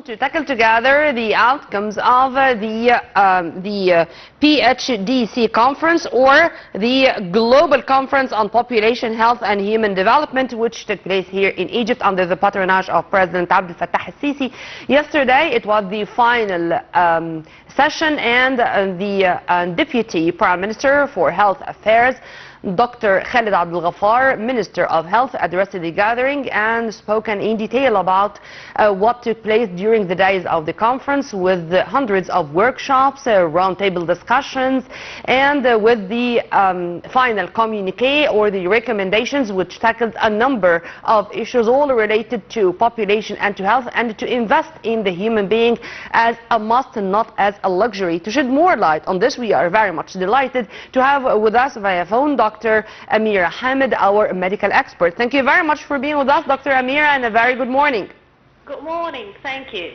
To tackle together the outcomes of the PHDC conference, or the Global Conference on Population Health and Human Development, which took place here in Egypt under the patronage of President Abdel Fattah al-Sisi. Yesterday it was the final session, and the Deputy Prime Minister for Health Affairs, Dr. Khalid Abdel Ghaffar, Minister of Health, addressed the gathering and spoken in detail about what took place during the days of the conference, with hundreds of workshops, roundtable discussions, and with the final communique or the recommendations, which tackled a number of issues all related to population and to health, and to invest in the human being as a must and not as a luxury. To shed more light on this, we are very much delighted to have with us via phone Dr. Amira Hamid, our medical expert. Thank you very much for being with us, Dr. Amira, and a very good morning. Good morning. Thank you.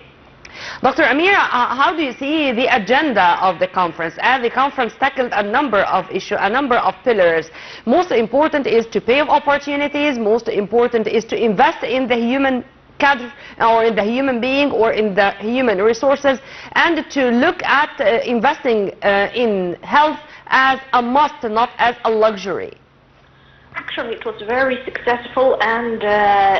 Dr. Amira, how do you see the agenda of the conference? As the conference tackled a number of issues, a number of pillars. Most important is to pave opportunities. Most important is to invest in the human cadre, or in the human being, or in the human resources, and to look at investing in health as a must, not as a luxury. Actually, it was very successful, and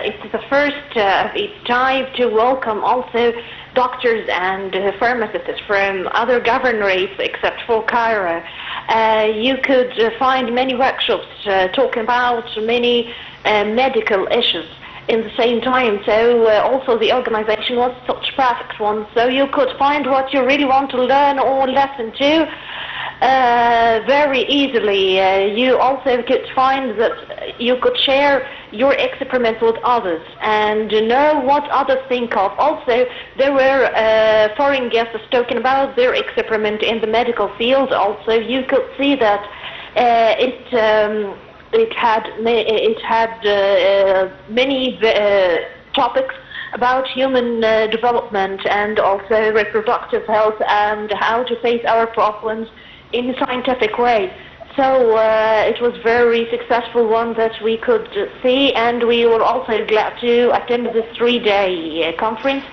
it's the first of its type to welcome also doctors and pharmacists from other governorates except for Cairo. You could find many workshops talking about many medical issues in the same time, so also the organization was such a perfect one, so you could find what you really want to learn or listen to very easily. You also could find that you could share your experiments with others and know what others think of. Also, there were foreign guests talking about their experiment in the medical field. Also, you could see that it had many topics about human development and also reproductive health and how to face our problems in a scientific way. So it was very successful one that we could see, and we were also glad to attend this 3-day conference.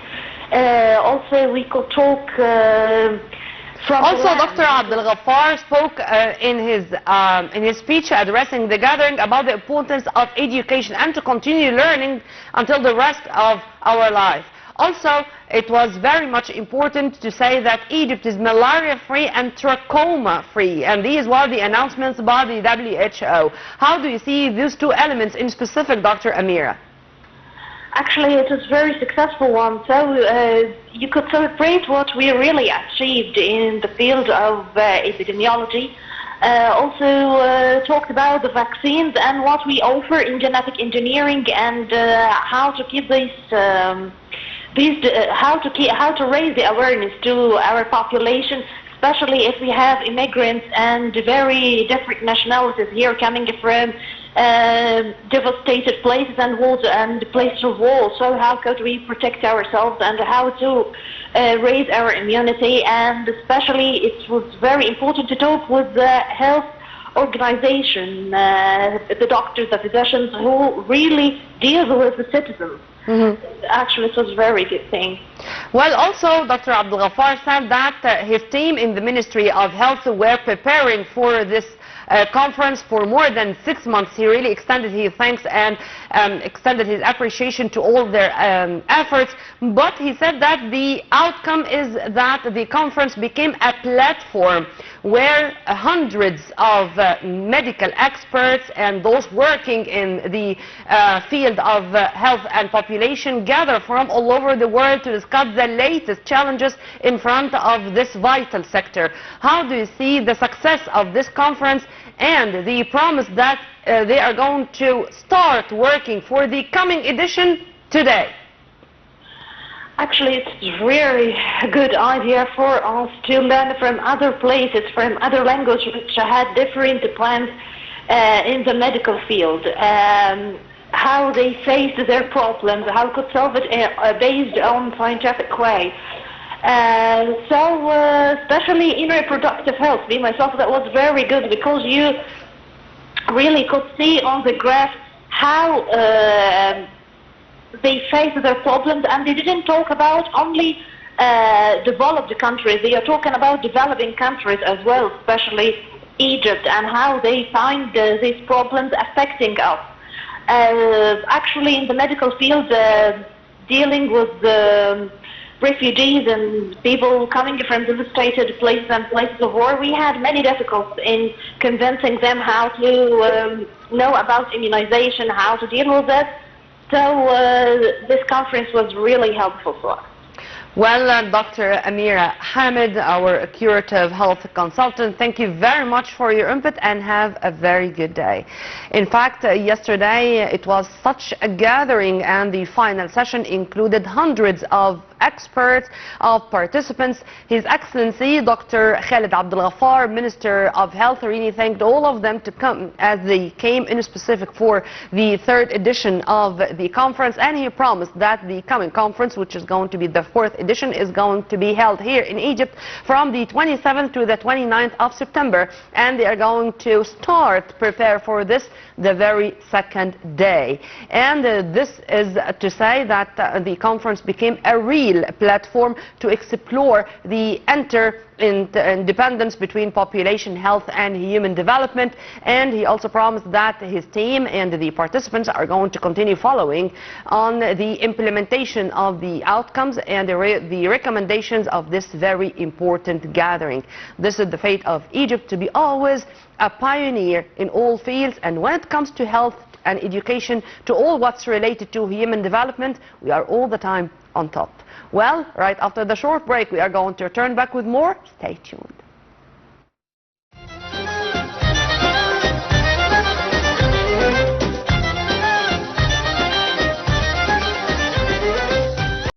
Also, we could talk Also, Dr. Abdel Ghaffar spoke in his speech addressing the gathering about the importance of education and to continue learning until the rest of our life. Also, it was very much important to say that Egypt is malaria-free and trachoma-free, and these were the announcements by the WHO. How do you see these two elements in specific, Dr. Amira? Actually, it was a very successful one, so you could celebrate what we really achieved in the field of epidemiology. Also talked about the vaccines and what we offer in genetic engineering, and how to keep how to raise the awareness to our population, especially if we have immigrants and very different nationalities here coming from devastated places and places of war. So how could we protect ourselves and how to raise our immunity? And especially it was very important to talk with the health organization, the doctors, the physicians who really deal with the citizens. Actually, it was a very good thing. Well, also, Dr. Abdel Ghaffar said that his team in the Ministry of Health were preparing for this conference for more than 6 months. He really extended his thanks and extended his appreciation to all their efforts. But he said that the outcome is that the conference became a platform where hundreds of medical experts and those working in the field of health and population gather from all over the world to discuss the latest challenges in front of this vital sector. How do you see the success of this conference and the promise that they are going to start working for the coming edition today? Actually, it's really a good idea for us to learn from other places, from other languages which had different plans in the medical field, how they faced their problems, how could solve it based on scientific way. So especially in reproductive health, me myself, that was very good because you really could see on the graph how they face their problems, and they didn't talk about only developed countries. They are talking about developing countries as well, especially Egypt, and how they find these problems affecting us. Actually, in the medical field, dealing with refugees and people coming from devastated places and places of war, we had many difficulties in convincing them how to know about immunization, how to deal with it. So this conference was really helpful for us. Well, Dr. Amira Hamid, our curative health consultant, thank you very much for your input and have a very good day. In fact, yesterday it was such a gathering, and the final session included hundreds of experts, of participants. His Excellency Dr. Khalid Abdel Ghaffar, Minister of Health, really thanked all of them to come as they came in specific for the third edition of the conference, and he promised that the coming conference, which is going to be the fourth edition, is going to be held here in Egypt from the 27th to the 29th of September, and they are going to prepare for this the very second day. And this is to say that the conference became a real platform to explore the interdependence between population health and human development. And he also promised that his team and the participants are going to continue following on the implementation of the outcomes and the recommendations of this very important gathering. This is the fate of Egypt, to be always a pioneer in all fields, and when it comes to health and education, to all what's related to human development, we are all the time on top. Well, right after the short break, we are going to return back with more. Stay tuned.